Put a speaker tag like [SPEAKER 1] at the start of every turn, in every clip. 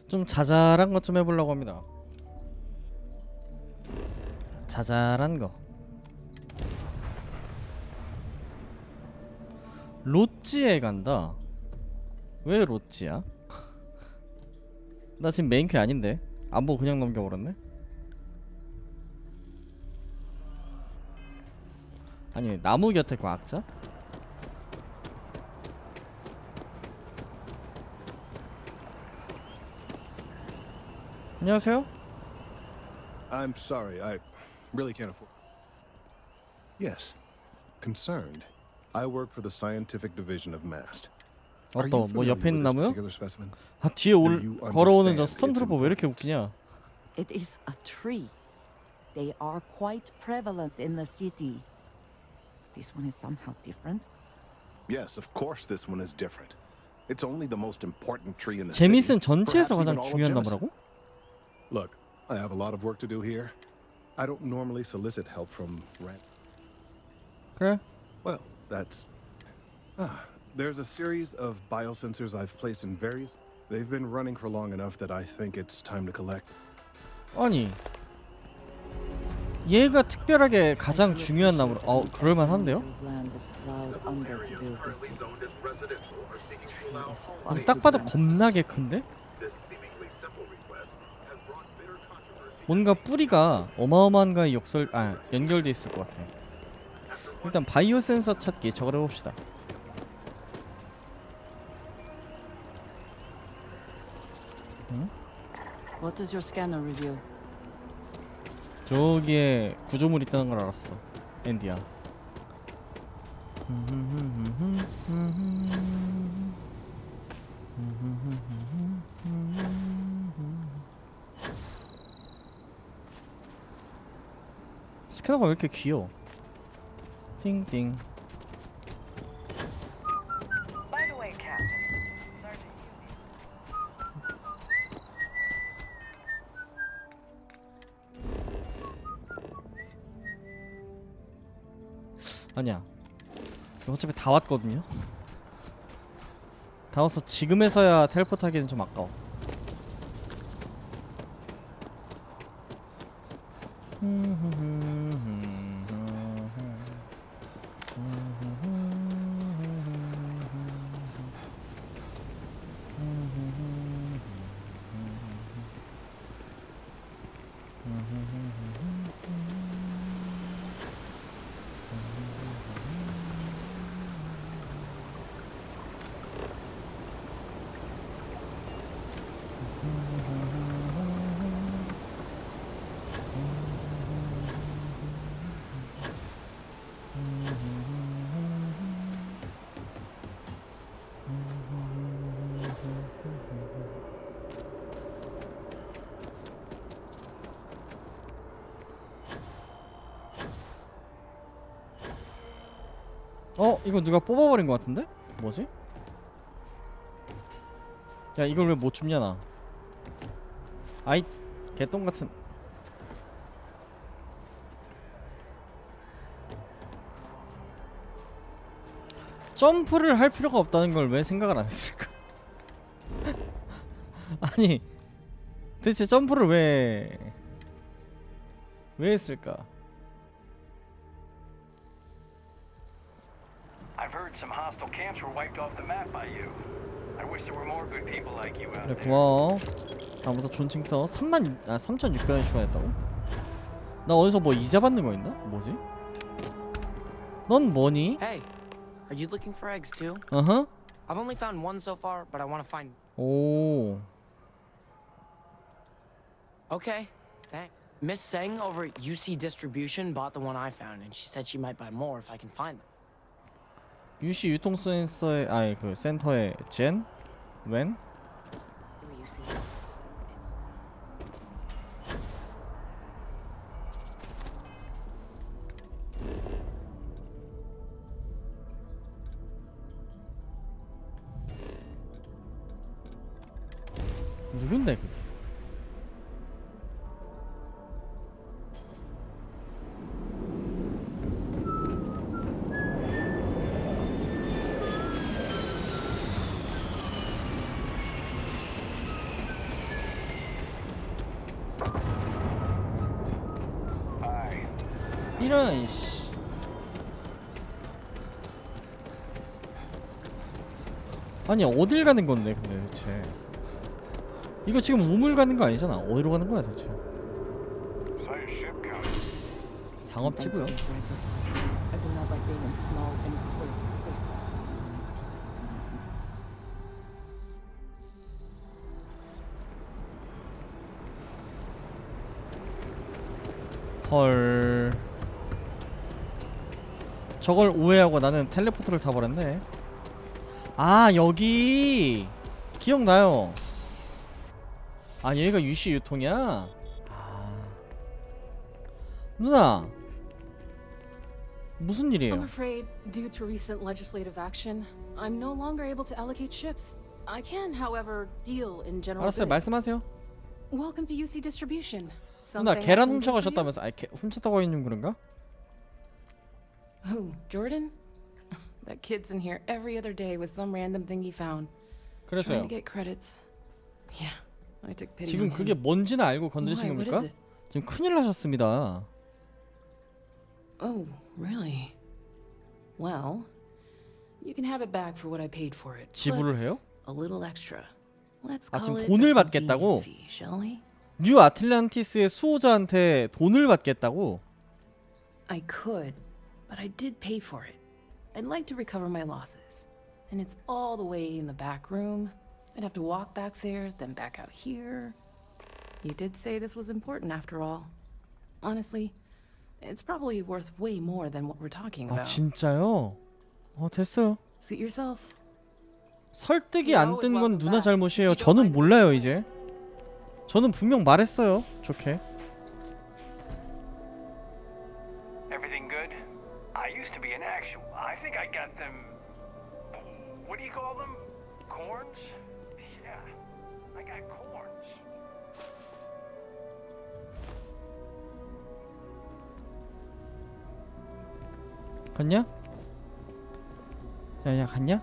[SPEAKER 1] 좀 자잘한 것 좀 해보려고 합니다. 자잘한 거. 로찌에 간다. 왜 로찌야? 나 지금 메인캐 아닌데. 안 보고 그냥 넘겨버렸네. 아니 나무 곁에 과학자? 안녕하세요.
[SPEAKER 2] I'm sorry, I really can't afford. Yes, concerned. I work for the scientific division of MAST.
[SPEAKER 1] 어떤 뭐 옆에 있는 나무요?
[SPEAKER 2] specimen?
[SPEAKER 1] 아 뒤에 걸어오는 저 스턴트루퍼 왜 이렇게 웃기냐?
[SPEAKER 3] It is a tree. They are quite prevalent in the city. This one is somehow different.
[SPEAKER 2] Yes, of course this one is different. It's only the most important tree in the city.
[SPEAKER 1] 제밋은 전체에서
[SPEAKER 2] Perhaps even
[SPEAKER 1] 가장
[SPEAKER 2] all of
[SPEAKER 1] 중요한
[SPEAKER 2] Jemison.
[SPEAKER 1] 나무라고?
[SPEAKER 2] Look, I have a lot of work to do here. I don't normally solicit help from rent.
[SPEAKER 1] 그래?
[SPEAKER 2] Well, that's... there's a series of biosensors I've placed in various... They've been running for long enough that I think it's time to collect.
[SPEAKER 1] 아니 얘가 특별하게 가장 중요한 나무로 그럴만한데요? 아니, 딱 봐도 겁나게 큰데? 뭔가 뿌리가 어마어마한 거에 연결돼 있을 것 같아. 일단 바이오 센서 찾기 저걸 해봅시다. 응?
[SPEAKER 3] What does your scanner reveal?
[SPEAKER 1] 저기에 구조물 있다는 걸 알았어. 앤디야. 스캐너가 왜 이렇게 귀여워? 띵띵.
[SPEAKER 4] By the way, Captain, Sergeant
[SPEAKER 1] 아니야. 어차피 다 왔거든요. 다 와서 지금에서야 텔포트 하기는 좀 아까워. 이거 누가 뽑아버린 것 같은데? 뭐지? 야 이걸 왜 못 줍냐 나. 아이 개똥 같은. 점프를 할 필요가 없다는 걸 왜 생각을 안 했을까? 아니 대체 점프를 왜 했을까?
[SPEAKER 5] I've heard some hostile camps were wiped off the map by you. I wish there were more good people like you out
[SPEAKER 1] 그래
[SPEAKER 5] there.
[SPEAKER 1] 고마워. 다음부터 존칭 써. 3,600원 추가했다고? 나 어디서 뭐 이자 받는 거 있나? 뭐지? 넌 뭐니?
[SPEAKER 4] Hey, are you looking for eggs too?
[SPEAKER 1] 어허.
[SPEAKER 4] I've only found one so far, but I want to find.
[SPEAKER 1] 오.
[SPEAKER 4] Okay, thanks. Miss Seng over at UC Distribution bought the one I found, and she said she might buy more if I can find them.
[SPEAKER 1] 유시 유통 센서의 그 센터의 젠? 웬? 누군데 그게? 이런 씨. 아니 어딜 가는 건데 근데 대체 이거 지금 우물 가는 거 아니잖아. 어디로 가는 거야 대체?
[SPEAKER 5] Saw your ship coming.
[SPEAKER 1] 상업지구요.
[SPEAKER 3] I do not like being in small, enclosed spaces.
[SPEAKER 1] 헐. 저걸 오해하고 나는 텔레포트를 타버렸네. 아 여기 기억나요. 아 얘가 유시 유통이야. 아 누나 무슨 일이에요?
[SPEAKER 6] I'm afraid, due to recent legislative action, I'm no longer able to allocate ships. I can, however, deal in general
[SPEAKER 1] 알았어요
[SPEAKER 6] bids.
[SPEAKER 1] 말씀하세요.
[SPEAKER 6] Welcome to UC Distribution.
[SPEAKER 1] 누나
[SPEAKER 6] Something I
[SPEAKER 1] 계란
[SPEAKER 6] can do for you?
[SPEAKER 1] 훔쳐가셨다면서. 아니 훔쳤다고 했는 그런가?
[SPEAKER 6] Who, Jordan? That kid's in here every other day with some random thing he found, trying
[SPEAKER 1] 그래서요.
[SPEAKER 6] to get credits. Yeah, I took pity
[SPEAKER 1] 지금
[SPEAKER 6] on
[SPEAKER 1] 그게
[SPEAKER 6] him.
[SPEAKER 1] 뭔지는 알고
[SPEAKER 6] Why?
[SPEAKER 1] 건드리신
[SPEAKER 6] What
[SPEAKER 1] 겁니까?
[SPEAKER 6] is it?
[SPEAKER 1] 지금 큰일 나셨습니다.
[SPEAKER 6] Oh, really? Well, you can have it back for what I paid for it.
[SPEAKER 1] 지불을
[SPEAKER 6] plus
[SPEAKER 1] 해요?
[SPEAKER 6] A little extra. Let's
[SPEAKER 1] 아,
[SPEAKER 6] call
[SPEAKER 1] 지금
[SPEAKER 6] it
[SPEAKER 1] 돈을
[SPEAKER 6] a
[SPEAKER 1] 받겠다고?
[SPEAKER 6] convenience fee, shall we?
[SPEAKER 1] 뉴 아틀란티스의 수호자한테 돈을 받겠다고?
[SPEAKER 6] I could, but I did pay for it. I'd like to recover my losses. And it's all the way in the back room. I'd have to walk back there, then back out here. You did say this was important after all. Honestly, it's probably worth way more than what we're talking
[SPEAKER 1] 아
[SPEAKER 6] about.
[SPEAKER 1] 진짜요? 됐어요.
[SPEAKER 6] Suit yourself.
[SPEAKER 1] 설득이 안 뜬 건 누나 잘못이에요. 저는 몰라요 이제. 저는 분명 말했어요. 좋게.
[SPEAKER 5] Everything good? I used to be an actual. I think I got them. What do you call them? Corns? Yeah, I got corns.
[SPEAKER 1] 갔냐? 야야 갔냐?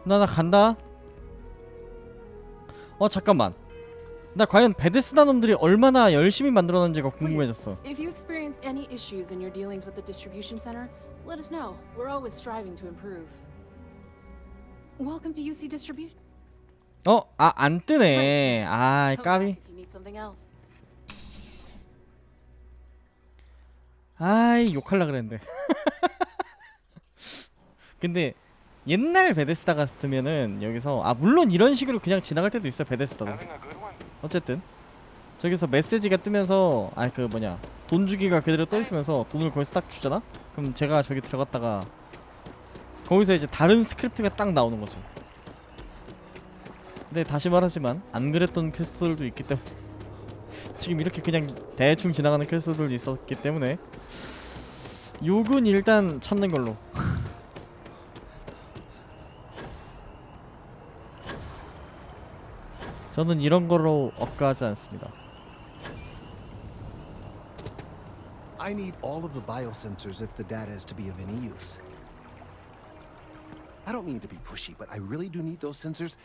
[SPEAKER 1] 나 간다. 잠깐만. 나 과연 베데스다 놈들이 얼마나 열심히 만들어놨는지가 궁금해졌어.
[SPEAKER 6] If you experience any issues in your dealings with the distribution center, let us know. We're always striving to improve. Welcome to UC Distribution.
[SPEAKER 1] 안 뜨네. 아,
[SPEAKER 6] Come
[SPEAKER 1] 까비.
[SPEAKER 6] back if you need something else.
[SPEAKER 1] 아이, 욕할라 그랬는데. 근데 옛날 베데스다 같으면은 여기서 물론 이런 식으로 그냥 지나갈 때도 있어 베데스다도.
[SPEAKER 5] Having a good one?
[SPEAKER 1] 어쨌든 저기서 메시지가 뜨면서 돈 주기가 그대로 떠 있으면서 돈을 거기서 딱 주잖아. 그럼 제가 저기 들어갔다가 거기서 이제 다른 스크립트가 딱 나오는 거지. 근데 다시 말하지만 안 그랬던 퀘스트들도 있기 때문에 지금 이렇게 그냥 대충 지나가는 퀘스트들도 있었기 때문에 욕은 일단 참는 걸로. 저는 이런 거로 억까하지 않습니다.
[SPEAKER 2] I need all of the biosensors if the data is to be of any use. I don't mean to be pushy, but I really do need those sensors.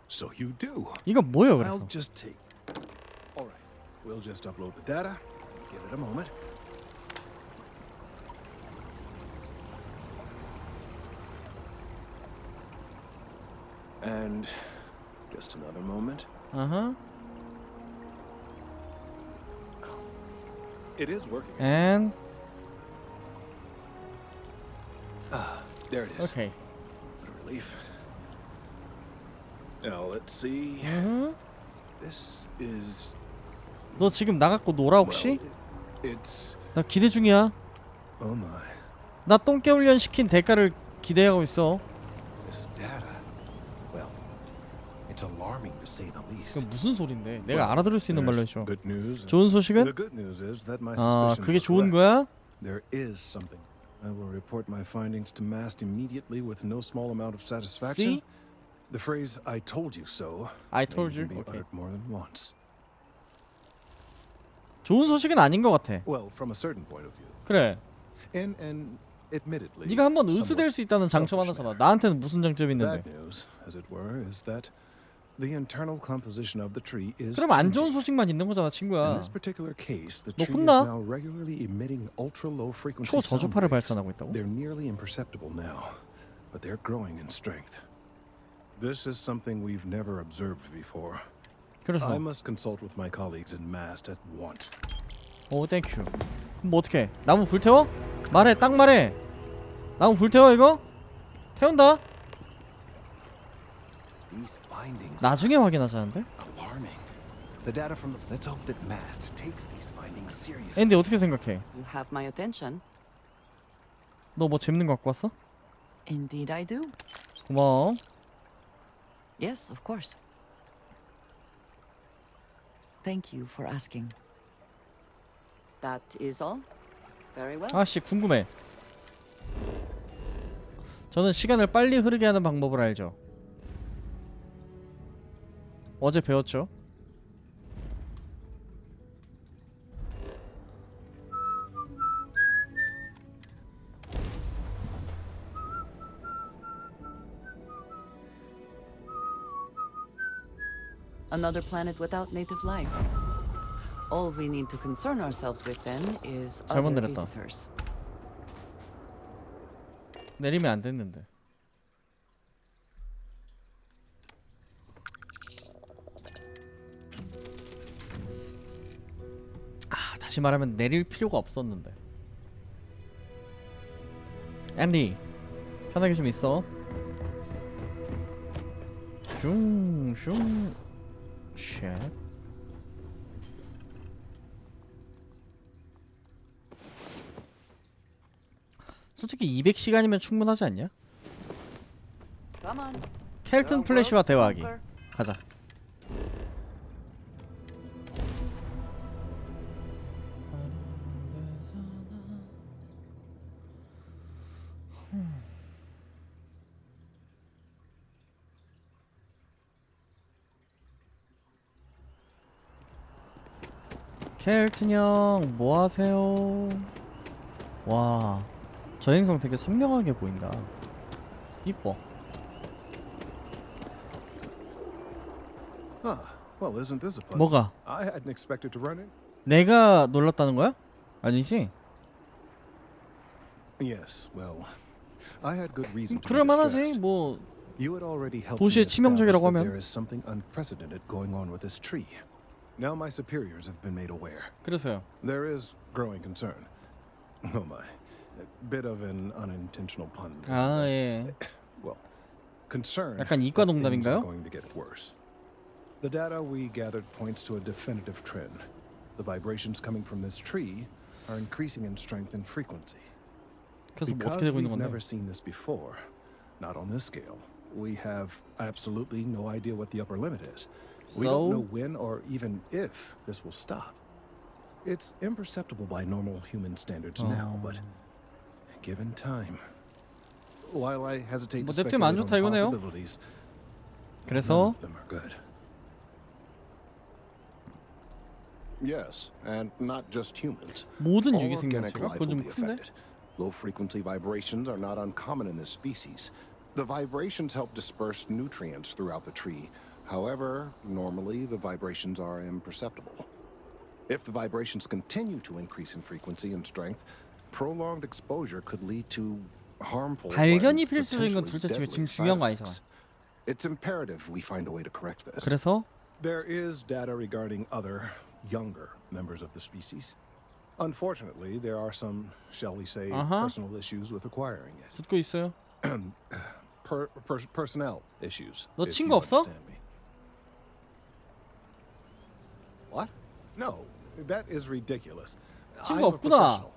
[SPEAKER 2] So you do.
[SPEAKER 1] 이거 뭐예요 그래서?
[SPEAKER 2] I'll just take. All right. We'll just upload the data. Give it a moment. And just another moment.
[SPEAKER 1] Uh-huh.
[SPEAKER 2] It is working.
[SPEAKER 1] And
[SPEAKER 2] There it is.
[SPEAKER 1] okay.
[SPEAKER 2] What a relief. Now let's see.
[SPEAKER 1] Uh-huh.
[SPEAKER 2] This is.
[SPEAKER 1] 너 지금 나갔고 놀아 혹시?
[SPEAKER 2] Well, it's.
[SPEAKER 1] 나 기대 중이야.
[SPEAKER 2] Oh my.
[SPEAKER 1] 나 똥개 훈련 시킨 대가를 기대하고 있어.
[SPEAKER 2] This data. Well, it's alarming to say the least.
[SPEAKER 1] 그 무슨 소린데? 내가 알아들을 수 있는 말로
[SPEAKER 2] There's
[SPEAKER 1] 해줘.
[SPEAKER 2] good news.
[SPEAKER 1] 좋은
[SPEAKER 2] The
[SPEAKER 1] 소식은?
[SPEAKER 2] good news is that my
[SPEAKER 1] 아,
[SPEAKER 2] suspicions
[SPEAKER 1] 그게
[SPEAKER 2] were
[SPEAKER 1] 좋은
[SPEAKER 2] correct.
[SPEAKER 1] 거야?
[SPEAKER 2] There is something. I will report my findings to MAST immediately with no small amount of satisfaction.
[SPEAKER 1] See?
[SPEAKER 2] The phrase "I told you so"
[SPEAKER 1] I
[SPEAKER 2] may
[SPEAKER 1] told you.
[SPEAKER 2] even be
[SPEAKER 1] Okay.
[SPEAKER 2] uttered more than once.
[SPEAKER 1] 좋은 소식은 아닌 것 같아.
[SPEAKER 2] Well, from a certain point of view.
[SPEAKER 1] 그래.
[SPEAKER 2] And Admittedly,
[SPEAKER 1] 네가 한번
[SPEAKER 2] somewhat
[SPEAKER 1] 의수될 수 있다는 장점
[SPEAKER 2] selfish
[SPEAKER 1] 하나잖아.
[SPEAKER 2] matter.
[SPEAKER 1] 나한테는 무슨 장점이 있는데?
[SPEAKER 2] Bad news, as it were, is that the internal composition of the tree is
[SPEAKER 1] 그럼 안 좋은
[SPEAKER 2] changing.
[SPEAKER 1] 소식만 있는 거잖아,
[SPEAKER 2] In
[SPEAKER 1] 친구야.
[SPEAKER 2] this particular case, the
[SPEAKER 1] 너
[SPEAKER 2] tree is
[SPEAKER 1] 혼나?
[SPEAKER 2] now regularly emitting ultra-low frequency
[SPEAKER 1] 초저주파를
[SPEAKER 2] sound waves.
[SPEAKER 1] 발산하고 있다고?
[SPEAKER 2] They're nearly imperceptible now, but they're growing in strength. This is something we've never observed before.
[SPEAKER 1] 그래서
[SPEAKER 2] I must consult with my colleagues in MAST at once.
[SPEAKER 1] 오 땡큐. 그럼 뭐 어떡해? 나무 불태워? 말해, 딱 말해. 나무 불태워 이거? 태운다.
[SPEAKER 2] These findings
[SPEAKER 1] 나중에 확인하자는데?
[SPEAKER 2] are alarming. The data from the... Let's hope that MAST takes these findings seriously.
[SPEAKER 1] 앤디 어떻게 생각해?
[SPEAKER 3] You have my attention.
[SPEAKER 1] 너 뭐 재밌는 거 갖고 왔어?
[SPEAKER 3] Indeed I do.
[SPEAKER 1] 고마워.
[SPEAKER 3] Yes, of course. Thank you for asking. That is all? Very well.
[SPEAKER 1] 아씨 궁금해. 저는 시간을 빨리 흐르게 하는 방법을 알죠. 어제 배웠죠.
[SPEAKER 3] Another planet without native life. All we need to concern ourselves with then is
[SPEAKER 1] 잘못
[SPEAKER 3] other
[SPEAKER 1] 내렸다.
[SPEAKER 3] visitors.
[SPEAKER 1] 내리면 안 됐는데. 아, 다시 말하면 내릴 필요가 없었는데. 앤디, 편하게 좀 있어. 슝슝 쉣. 솔직히 200시간이면 충분하지 않냐?
[SPEAKER 3] Come on.
[SPEAKER 1] 켈튼 플래시와 대화하기. 가자. 켈튼 형, 뭐 하세요? 와, 저 행성 되게 선명하게 보인다. 이뻐.
[SPEAKER 2] Huh. Well, isn't this a pleasant?
[SPEAKER 1] 뭐가?
[SPEAKER 2] I hadn't expected to run in.
[SPEAKER 1] 내가 놀랐다는 거야? 아니지?
[SPEAKER 2] Yes, well, I had good reason to be
[SPEAKER 1] 그럴만하지.
[SPEAKER 2] distressed.
[SPEAKER 1] 뭐
[SPEAKER 2] You had already helped
[SPEAKER 1] 도시의
[SPEAKER 2] me establish
[SPEAKER 1] 치명적이라고
[SPEAKER 2] that
[SPEAKER 1] 하면?
[SPEAKER 2] there is something unprecedented going on with this tree. Now my superiors have been made aware.
[SPEAKER 1] 그래서요.
[SPEAKER 2] There is growing concern. Oh my, a bit of an unintentional pun.
[SPEAKER 1] 아 예.
[SPEAKER 2] Well, concern.
[SPEAKER 1] 약간 이과
[SPEAKER 2] that things are
[SPEAKER 1] 농담인가요?
[SPEAKER 2] going to get worse. The data we gathered points to a definitive trend. The vibrations coming from this tree are increasing in strength and frequency.
[SPEAKER 1] 그래서 뭐
[SPEAKER 2] Because
[SPEAKER 1] 어떻게 되고 있는
[SPEAKER 2] we've
[SPEAKER 1] 건데?
[SPEAKER 2] never seen this before, not on this scale, we have absolutely no idea what the upper limit is. We don't know
[SPEAKER 1] So
[SPEAKER 2] when or even if this will stop. It's imperceptible by normal human standards now, but given time. While I hesitate to
[SPEAKER 1] 뭐 냅두면 안
[SPEAKER 2] speculate on
[SPEAKER 1] 좋다 이거네요.
[SPEAKER 2] possibilities, none
[SPEAKER 1] 그래서
[SPEAKER 2] of them are good. Yes, and not just humans.
[SPEAKER 1] 모든
[SPEAKER 2] All
[SPEAKER 1] 유기
[SPEAKER 2] organic
[SPEAKER 1] 생명체가
[SPEAKER 2] life
[SPEAKER 1] 그건 좀
[SPEAKER 2] will be
[SPEAKER 1] 큰데?
[SPEAKER 2] affected. Low frequency vibrations are not uncommon in this species. The vibrations help disperse nutrients throughout the tree. However, normally the vibrations are imperceptible. If the vibrations continue to increase in frequency and strength, prolonged exposure could lead to harmful
[SPEAKER 1] 발견이
[SPEAKER 2] and
[SPEAKER 1] 필수적인 건
[SPEAKER 2] potentially
[SPEAKER 1] 둘째 치고 지금
[SPEAKER 2] deadly
[SPEAKER 1] 중요한 거
[SPEAKER 2] side
[SPEAKER 1] 아니잖아.
[SPEAKER 2] effects. It's imperative we find a way to correct this.
[SPEAKER 1] 그래서
[SPEAKER 2] There is data regarding other, younger members of the species. Unfortunately, there are some, shall we say, personal issues with acquiring it.
[SPEAKER 1] 듣고 있어요.
[SPEAKER 2] Personnel issues.
[SPEAKER 1] 너
[SPEAKER 2] if
[SPEAKER 1] 친구
[SPEAKER 2] you
[SPEAKER 1] 없어?
[SPEAKER 2] understand me. What? No, that is ridiculous.
[SPEAKER 1] 친구
[SPEAKER 2] I'm a
[SPEAKER 1] 없구나.
[SPEAKER 2] professional.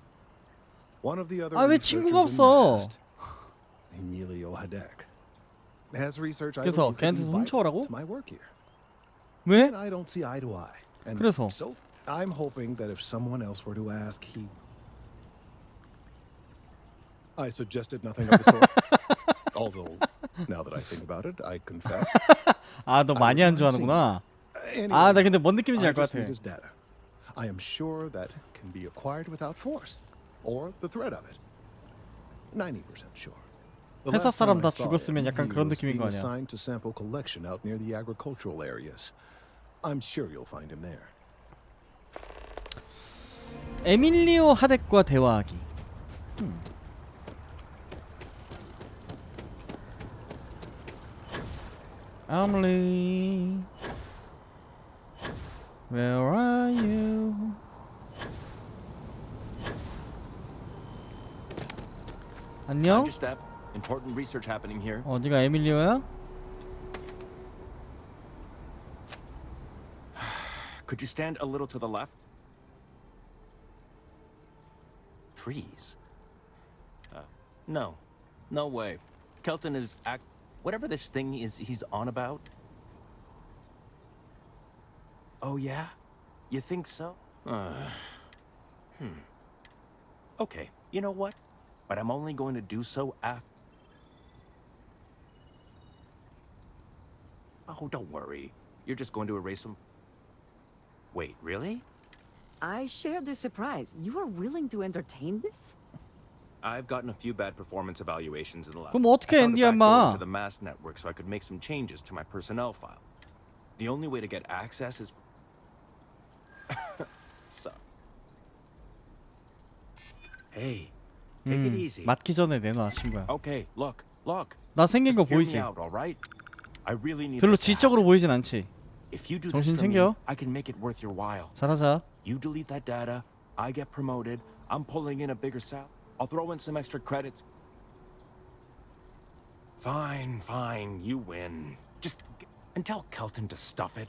[SPEAKER 2] One of the other
[SPEAKER 1] 아, 왜
[SPEAKER 2] researchers
[SPEAKER 1] 친구가
[SPEAKER 2] in
[SPEAKER 1] 없어?
[SPEAKER 2] MAST, Emilio Hadek, has research I
[SPEAKER 1] 그래서
[SPEAKER 2] believe could be
[SPEAKER 1] 걔한테서
[SPEAKER 2] vital
[SPEAKER 1] 훔쳐오라고?
[SPEAKER 2] to my work here.
[SPEAKER 1] 왜?
[SPEAKER 2] And I don't see eye to eye. And
[SPEAKER 1] 그래서?
[SPEAKER 2] so I'm hoping that if someone else were to ask, I suggested nothing of the sort. Although, now that I think about it, I confess.
[SPEAKER 1] 아, 너 많이 안 좋아하는구나.
[SPEAKER 2] Anyway,
[SPEAKER 1] 아, 나 근데 뭔 느낌인지
[SPEAKER 2] I
[SPEAKER 1] 알 것
[SPEAKER 2] just need
[SPEAKER 1] 같아.
[SPEAKER 2] his data. I am sure that can be acquired without force or the threat of it. 90% sure. The
[SPEAKER 1] 회사
[SPEAKER 2] last time
[SPEAKER 1] 사람 다
[SPEAKER 2] I saw him,
[SPEAKER 1] 죽었으면 약간
[SPEAKER 2] he
[SPEAKER 1] 그런
[SPEAKER 2] was
[SPEAKER 1] 느낌인
[SPEAKER 2] being
[SPEAKER 1] 거 아니야.
[SPEAKER 2] assigned to sample collection out near the agricultural areas. I'm sure you'll find him there.
[SPEAKER 1] 에밀리오 하덱과 대화하기. Emily, where are you? 안녕?
[SPEAKER 7] Mind your step. Important research happening here.
[SPEAKER 1] 어디가 에밀리오야?
[SPEAKER 7] Could you stand a little to the left? Trees? No. No way. Kelton is whatever this thing is he's on about. Oh yeah? You think so? Okay, you know what? But I'm only going to do so after. Oh, don't worry. You're just going to erase them. Wait, really?
[SPEAKER 3] I share the surprise. You are willing to entertain this?
[SPEAKER 7] I've gotten a few bad performance evaluations in the lab.
[SPEAKER 1] 그럼 어떻게
[SPEAKER 7] I found a
[SPEAKER 1] 엔디야,
[SPEAKER 7] back door
[SPEAKER 1] 인마?
[SPEAKER 7] to the mass network so I could make some changes to my personnel file. The only way to get access is so. Hey, take it easy.
[SPEAKER 1] 맞기 전에 내놔, 친구야.
[SPEAKER 7] Okay, look.
[SPEAKER 1] 나 생긴 거
[SPEAKER 7] Just hear
[SPEAKER 1] 보이지?
[SPEAKER 7] me out, all right? I really need
[SPEAKER 1] 별로
[SPEAKER 7] this to
[SPEAKER 1] 지적으로
[SPEAKER 7] happen.
[SPEAKER 1] 보이진 않지.
[SPEAKER 7] If you do
[SPEAKER 1] 정신
[SPEAKER 7] this for me,
[SPEAKER 1] 챙겨.
[SPEAKER 7] I can make it worth your while.
[SPEAKER 1] 잘하자.
[SPEAKER 7] You delete that data, I get promoted, I'm pulling in a bigger salary. I'll throw in some extra credits. Fine, you win. And tell Kelton to stuff it.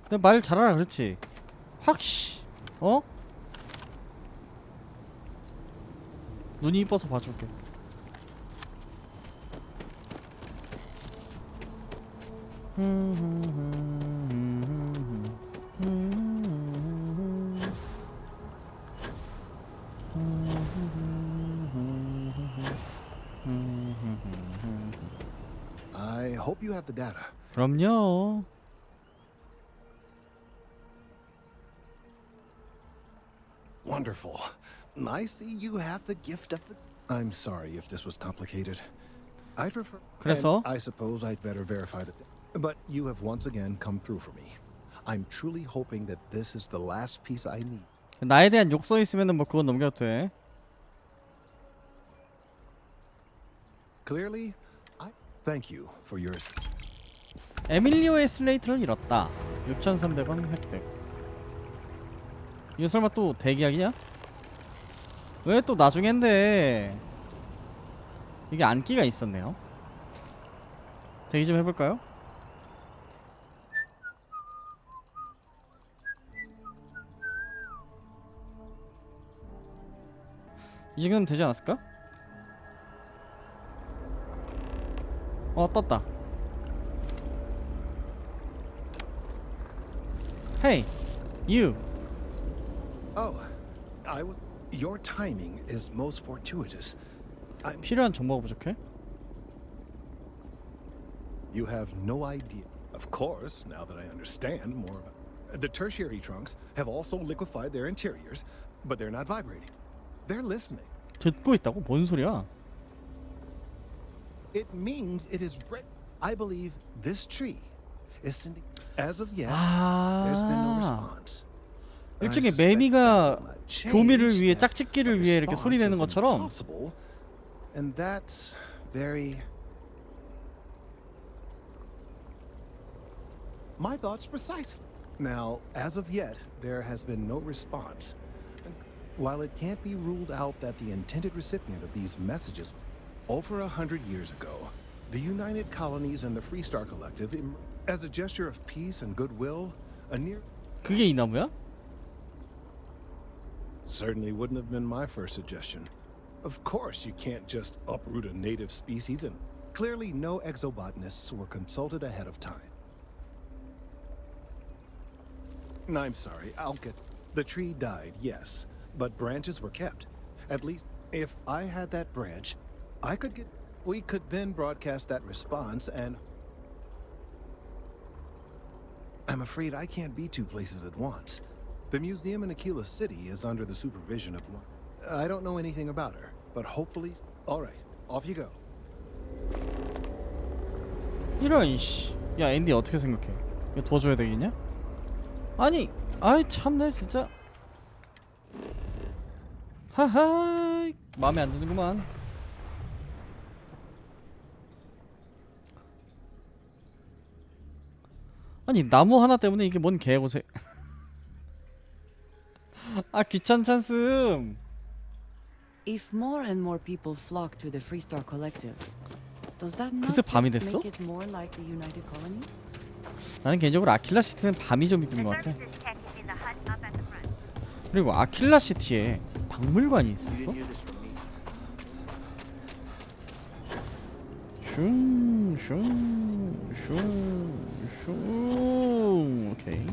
[SPEAKER 1] 내 말 잘하라 그렇지. 확 씨. 어? 눈이 이뻐서 봐줄게.
[SPEAKER 2] I hope you have the data.
[SPEAKER 1] 그럼요.
[SPEAKER 2] Wonderful. I see you have the gift of the... I'm sorry if this was complicated. I'd prefer...
[SPEAKER 1] 그래서?
[SPEAKER 2] And I suppose I'd better verify that... But you have once again come through for me. I'm truly hoping that this is the last piece I need.
[SPEAKER 1] 나에 대한 욕설 있으면은 뭐 그건 넘겨도 돼.
[SPEAKER 2] Clearly, I thank you for your...
[SPEAKER 1] 에밀리오의 슬레이트를 잃었다. 6,300원 획득. 이거 설마 또 대기약이냐? 왜 또 나중엔데? 이게 안기가 있었네요. 대기 좀 해볼까요? 이 정도면 되지 않았을까? 떴다. Hey, you.
[SPEAKER 2] Oh, I was... Your timing is most fortuitous.
[SPEAKER 1] 필요한 정보가 부족해?
[SPEAKER 2] You have no idea. Of course, now that I understand more about... The tertiary trunks have also liquefied their interiors, but they're not vibrating. They're listening.
[SPEAKER 1] 듣고 있다고? 뭔 소리야?
[SPEAKER 2] It means it is... I believe this tree is sending... As of yet, there's been no response.
[SPEAKER 1] 일종의 매미가 교미를 위해 짝짓기를 위해 이렇게 소리 내는 것처럼
[SPEAKER 2] And that's very... My thoughts precisely. Now, as of yet, there has been no response. While it can't be ruled out that the intended recipient of these messages over 100 years ago, the United Colonies and the Freestar Collective, as a gesture of peace and goodwill, a near...
[SPEAKER 1] 그게 이 나무야?
[SPEAKER 2] Certainly wouldn't have been my first suggestion. Of course, you can't just uproot a native species, and clearly no exobotanists were consulted ahead of time. I'm sorry, I'll get... The tree died, yes, but branches were kept. At least, if I had that branch, I could get... We could then broadcast that response, and... I'm afraid I can't be two places at once. The museum in Aquila City is under the supervision of one. I don't know anything about her, but hopefully. All right, off you go.
[SPEAKER 1] 이런 이씨. 야 앤디 어떻게 생각해? 이거 도와줘야 되겠냐? 아니, 아이 참네 진짜. 하하, 마음에 안 드는구만. 아니 나무 하나 때문에 이게 뭔 개고생. 아 귀찮찬슴.
[SPEAKER 3] If more and more people flock to the Freestar Collective, does that not
[SPEAKER 1] 그새 밤이
[SPEAKER 3] just
[SPEAKER 1] 됐어?
[SPEAKER 3] make it more like the United Colonies?
[SPEAKER 1] 나는 개인적으로 아킬라 시티는 밤이 좀 이쁜 것 같아. 그리고 아킬라 시티에 박물관이 있었어? 슝 오케이.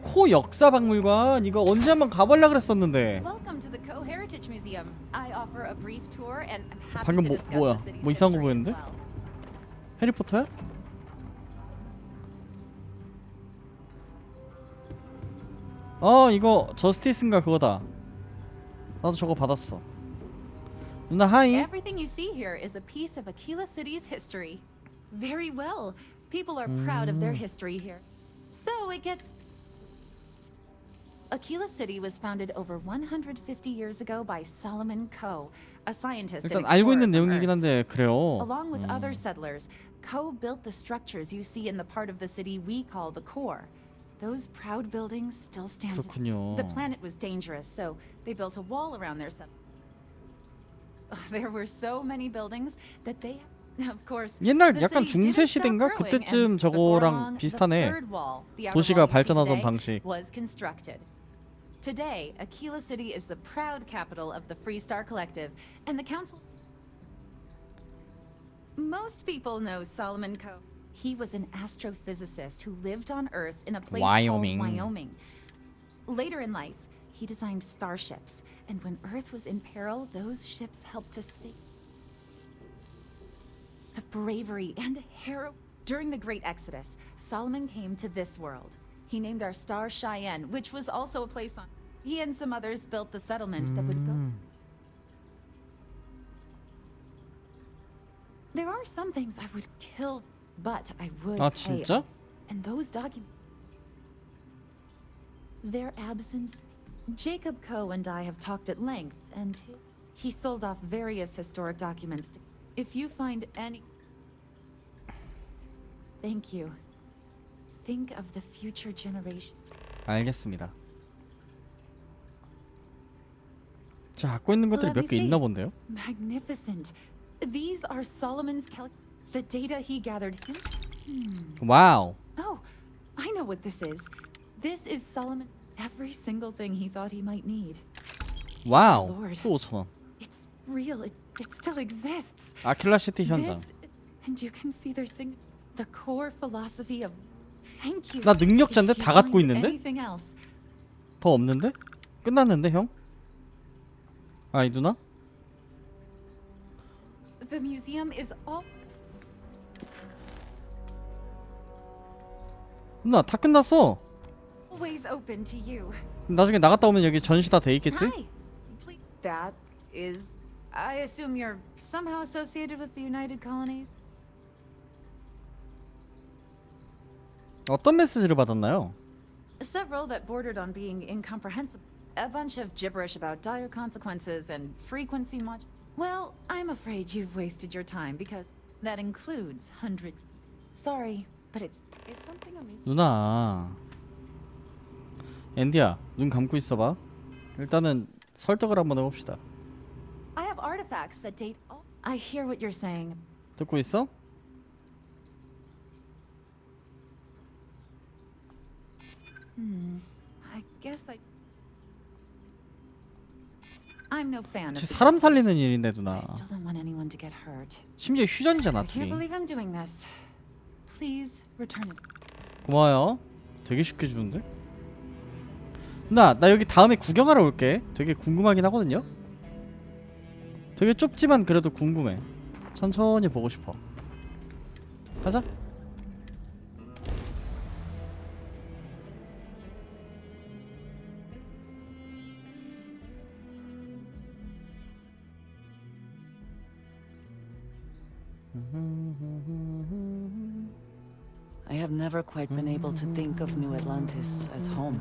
[SPEAKER 1] 코 역사 박물관 이거 언제 한번 가보려 그랬었는데.
[SPEAKER 8] Welcome to the Co-Heritage Museum. I offer a brief tour and I'm happy
[SPEAKER 1] 방금
[SPEAKER 8] to discuss
[SPEAKER 1] 뭐야?
[SPEAKER 8] the city's
[SPEAKER 1] 뭐 이상한 거
[SPEAKER 8] history as
[SPEAKER 1] 보였는데?
[SPEAKER 8] well.
[SPEAKER 1] 해리포터야? 이거 저스티스인가 그거다. 나도 저거 받았어. 누나 하이.
[SPEAKER 8] Everything you see here is a piece of Aquila City's history. Very well. People are proud of their history here. So it gets... Aquila City was founded over 150 years ago by Solomon Coe, a scientist and
[SPEAKER 1] 일단 알고
[SPEAKER 8] explorer
[SPEAKER 1] 있는
[SPEAKER 8] from
[SPEAKER 1] 내용이긴
[SPEAKER 8] Earth.
[SPEAKER 1] 한데 그래요.
[SPEAKER 8] Along with other settlers, Coe built the structures you see in the part of the city we call the core. Those proud buildings still stand.
[SPEAKER 1] 그렇군요.
[SPEAKER 8] The planet was dangerous, so they built a wall around their settlement. There were so many buildings that they, of course,
[SPEAKER 1] 옛날
[SPEAKER 8] the
[SPEAKER 1] 약간
[SPEAKER 8] city
[SPEAKER 1] 중세
[SPEAKER 8] didn't stop
[SPEAKER 1] 시대인가?
[SPEAKER 8] growing,
[SPEAKER 1] 그때쯤
[SPEAKER 8] and before
[SPEAKER 1] 저거랑
[SPEAKER 8] long,
[SPEAKER 1] 비슷하네.
[SPEAKER 8] the third wall, the outer
[SPEAKER 1] 도시가
[SPEAKER 8] wall you see
[SPEAKER 1] 발전하던
[SPEAKER 8] today,
[SPEAKER 1] 방식.
[SPEAKER 8] was constructed. Today, Aquila City is the proud capital of the Freestar Collective, and the council. Most people know Solomon Coe. He was an astrophysicist who lived on Earth in a place
[SPEAKER 1] Wyoming.
[SPEAKER 8] called Wyoming. Later in life, he designed starships, and when Earth was in peril, those ships helped to save. The bravery and hero. During the Great Exodus, Solomon came to this world. He named our star Cheyenne, which was also a place on. He and some others built the settlement that would go. There are some things I would kill, but I would
[SPEAKER 1] 아
[SPEAKER 8] pay.
[SPEAKER 1] 진짜?
[SPEAKER 8] And those documents. Their absence. Jacob Coe and I have talked at length, and he sold off various historic documents. If you find any. Thank you. Think of the future generation.
[SPEAKER 1] 알겠습니다. 저 갖고 있는 것들이
[SPEAKER 8] Let me
[SPEAKER 1] 몇 개
[SPEAKER 8] see.
[SPEAKER 1] 있나 본데요?
[SPEAKER 8] Magnificent. These are Solomon's the data he gathered.
[SPEAKER 1] 와우.
[SPEAKER 8] Oh, I know what this is. This is Solomon. Every single thing he thought he might need.
[SPEAKER 1] 와우.
[SPEAKER 8] Lord.
[SPEAKER 1] 또 5,000원.
[SPEAKER 8] It's real. It still exists.
[SPEAKER 1] 아킬라 시티 현장.
[SPEAKER 8] This, and you can see their the core philosophy of thank you.
[SPEAKER 1] 나 능력자인데
[SPEAKER 8] If you
[SPEAKER 1] 다 갖고
[SPEAKER 8] find
[SPEAKER 1] 있는데?
[SPEAKER 8] anything else,
[SPEAKER 1] 더 없는데? 끝났는데 형? 아이 누나?
[SPEAKER 8] the museum is
[SPEAKER 1] 누나 다 끝났어.
[SPEAKER 8] always open to you.
[SPEAKER 1] 나중에 나갔다 오면 여기 전시 다 돼 있겠지?
[SPEAKER 8] Hi. That is, I assume you're somehow associated with the United Colonies?
[SPEAKER 1] 어떤 메시지를 받았나요?
[SPEAKER 8] Several that bordered on being incomprehensible. A bunch of gibberish about dire consequences and frequency mod. Well, I'm afraid you've wasted your time because that includes 100. Sorry, but it's something amiss.
[SPEAKER 1] 누나. 앤디야, 눈 감고 있어봐. 일단은 설득을 한번 해봅시다.
[SPEAKER 8] I have artifacts that date. I hear what you're saying.
[SPEAKER 1] 듣고 있어?
[SPEAKER 8] I guess I'm no fan of.
[SPEAKER 1] 지
[SPEAKER 8] the
[SPEAKER 1] 사람
[SPEAKER 8] use of-
[SPEAKER 1] 살리는 일인데 누나.
[SPEAKER 8] I still don't want anyone to get hurt.
[SPEAKER 1] 심지어 휴전이잖아
[SPEAKER 8] I can't
[SPEAKER 1] 둘이.
[SPEAKER 8] believe I'm doing this. Please return it.
[SPEAKER 1] 고마워요. 되게 쉽게 주는데? 나 여기 다음에 구경하러 올게. 되게 궁금하긴 하거든요. 되게 좁지만 그래도 궁금해. 천천히 보고 싶어. 가자.
[SPEAKER 3] I have never quite been able to think of New Atlantis as home.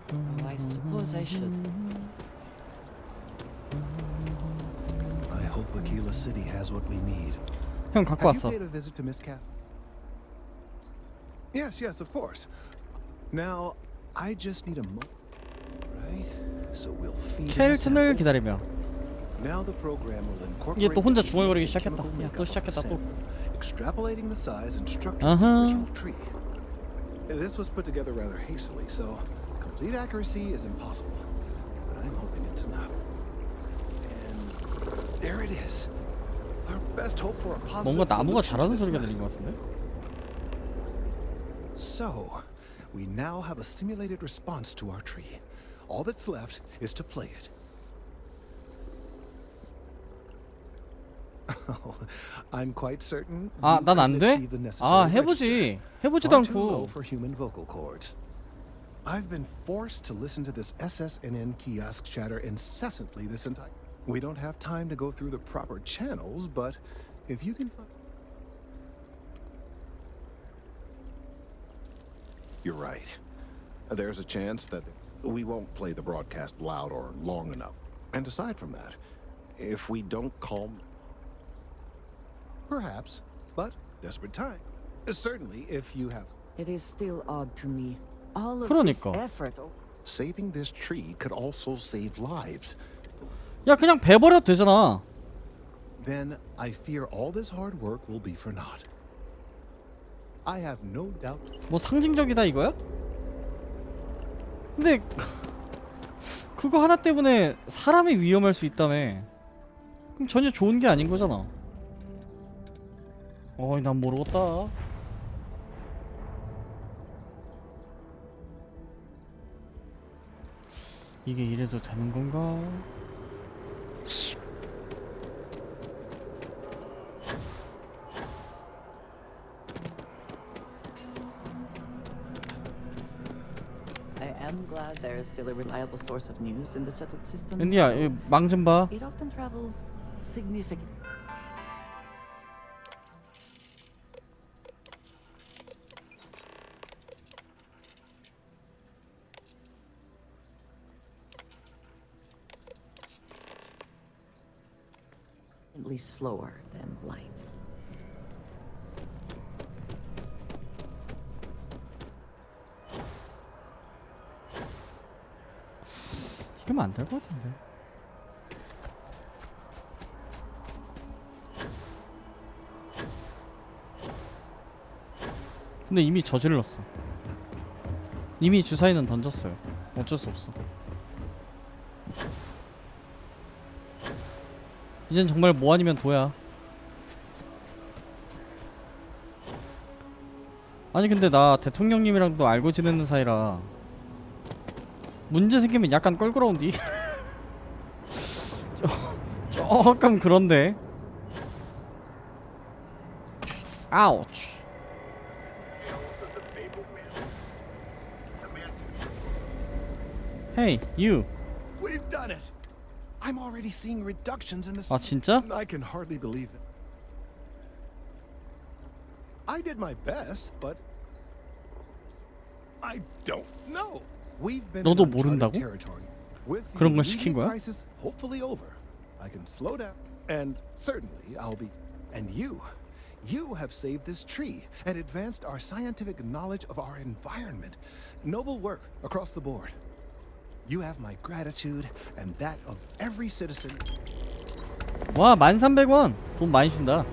[SPEAKER 3] Though I suppose I should.
[SPEAKER 2] I hope Aquila City has what we need.
[SPEAKER 1] 형 갖고
[SPEAKER 2] Have you
[SPEAKER 1] 왔어.
[SPEAKER 2] paid a visit to Miss Cass? Yes, yes, of course. Now, I just need a moment, right? So we'll feed it a
[SPEAKER 1] 켈튼을
[SPEAKER 2] sample.
[SPEAKER 1] 기다리며.
[SPEAKER 2] Now the program will incorporate
[SPEAKER 1] 이게 또 혼자
[SPEAKER 2] the
[SPEAKER 1] 중얼거리기
[SPEAKER 2] chemical
[SPEAKER 1] 시작했다. 야,
[SPEAKER 2] makeup
[SPEAKER 1] 또
[SPEAKER 2] of the
[SPEAKER 1] 시작했다, 또.
[SPEAKER 2] sample, extrapolating the size and structure of
[SPEAKER 1] Uh-huh.
[SPEAKER 2] the original tree. This was put together rather hastily, so complete accuracy is impossible. But I'm hoping it's enough. And there it is. Our best hope for a positive
[SPEAKER 1] 뭔가 나무가
[SPEAKER 2] solution to
[SPEAKER 1] 자라는
[SPEAKER 2] this
[SPEAKER 1] 소리가
[SPEAKER 2] mess.
[SPEAKER 1] 들린 것 같은데?
[SPEAKER 2] So, we now have a simulated response to our tree. All that's left is to play it. I'm quite certain.
[SPEAKER 1] 아,
[SPEAKER 2] you
[SPEAKER 1] 난 안
[SPEAKER 2] couldn't
[SPEAKER 1] 돼?
[SPEAKER 2] achieve the
[SPEAKER 1] 아,
[SPEAKER 2] necessary
[SPEAKER 1] 해보지. 해보지도
[SPEAKER 2] register. Far too low
[SPEAKER 1] 않고.
[SPEAKER 2] for human vocal cords. I've been forced to listen to this SSNN kiosk chatter incessantly this entire. We don't have time to go through the proper channels, but if you can find. You're right. There's a chance that we won't play the broadcast loud or long enough. And aside from that, if we don't calm. Perhaps, but desperate time. Certainly, if you have.
[SPEAKER 3] It is still odd to me. All of
[SPEAKER 1] 그러니까.
[SPEAKER 3] this effort.
[SPEAKER 2] Saving this tree could also save lives.
[SPEAKER 1] 야, 그냥 베버려도 되잖아.
[SPEAKER 2] Then I fear all this hard work will be for naught. I have no doubt.
[SPEAKER 1] 뭐 상징적이다 이거야? 근데 그거 하나 때문에 사람이 위험할 수 있다며. 그럼 전혀 좋은 게 아닌 거잖아. 어이, 난 모르겠다. 이게 이래도 되는 건가?
[SPEAKER 3] I am glad there is still a reliable source of news in the settled system.
[SPEAKER 1] 앤디야, 망 좀 봐.
[SPEAKER 3] It often travels significant. Slower than light.
[SPEAKER 1] 이러면 안 될 것 같은데. 근데 이미 저질렀어. 이미 주사위는 던졌어요. 어쩔 수 없어. 이젠 정말 뭐 아니면 도야. 아니 근데 나 대통령님이랑도 알고 지내는 사이라 문제 생기면 약간 껄끄러운디. 조금 그런데. 아우치. Hey, you.
[SPEAKER 2] We've done it. I'm already seeing reductions in this.
[SPEAKER 1] 아 진짜?
[SPEAKER 2] I can hardly believe it. I did my best, but I don't know. We've been
[SPEAKER 1] 너도
[SPEAKER 2] in uncharted
[SPEAKER 1] 모른다고?
[SPEAKER 2] territory. With the
[SPEAKER 1] 그런 걸 시킨
[SPEAKER 2] immediate
[SPEAKER 1] 거야?
[SPEAKER 2] crisis hopefully over, I can slow down, and certainly I'll be. And you have saved this tree and advanced our scientific knowledge of our environment. Noble work across the board. You have my gratitude and that of every citizen.
[SPEAKER 1] 와, 1300원. 돈 많이 준다.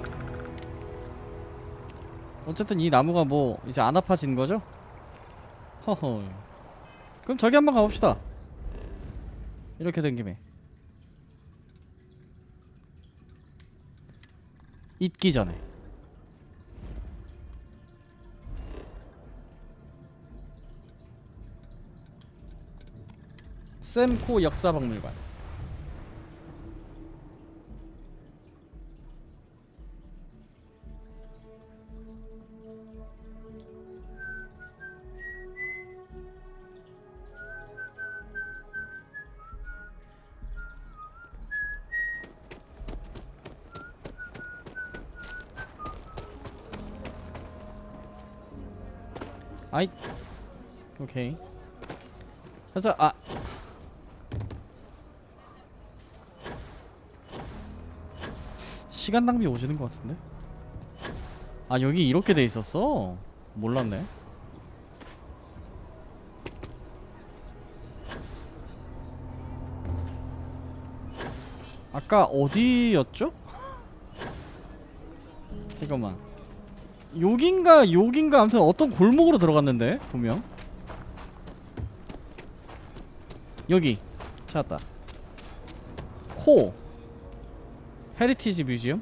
[SPEAKER 1] 어쨌든 이 나무가 뭐 이제 안 아파지는 거죠? 허허. 그럼 저기 한번 가봅시다. 이렇게 된 김에 잊기 전에. 샘코 역사박물관. 아이 오케이. 그래서 아 시간 낭비 오지는 것 같은데. 아 여기 이렇게 돼 있었어? 몰랐네. 아까 어디였죠? 잠깐만. 여긴가 여긴가 아무튼 어떤 골목으로 들어갔는데 분명. 여기 찾았다. 호 헤리티지 뮤지엄?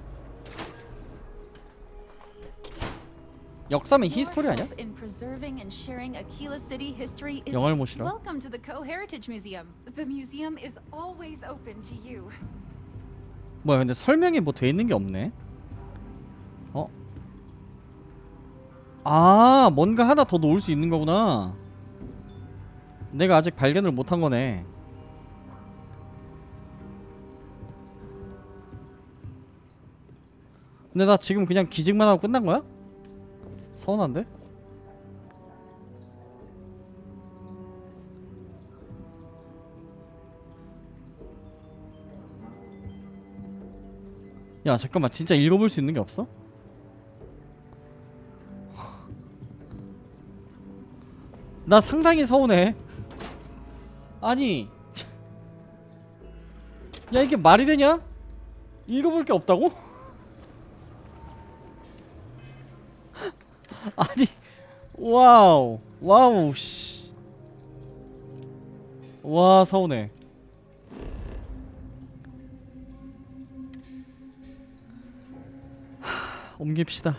[SPEAKER 1] 역사면 히스토리 아니야?
[SPEAKER 8] In preserving and sharing Aquila City history is
[SPEAKER 1] 영화를 모시라.
[SPEAKER 8] welcome to the Co-Heritage Museum. The museum is always open to you.
[SPEAKER 1] 뭐야 근데 설명이 뭐 돼 있는 게 없네. 어? 아 뭔가 하나 더 놓을 수 있는 거구나. 내가 아직 발견을 못한 거네. 근데 나 지금 그냥 기증만 하고 끝난 거야? 서운한데? 야 잠깐만 진짜 읽어볼 수 있는 게 없어? 나 상당히 서운해. 아니 야 이게 말이 되냐? 읽어볼 게 없다고? 아니 와우 와우 씨. 와 서운해. 옮깁시다.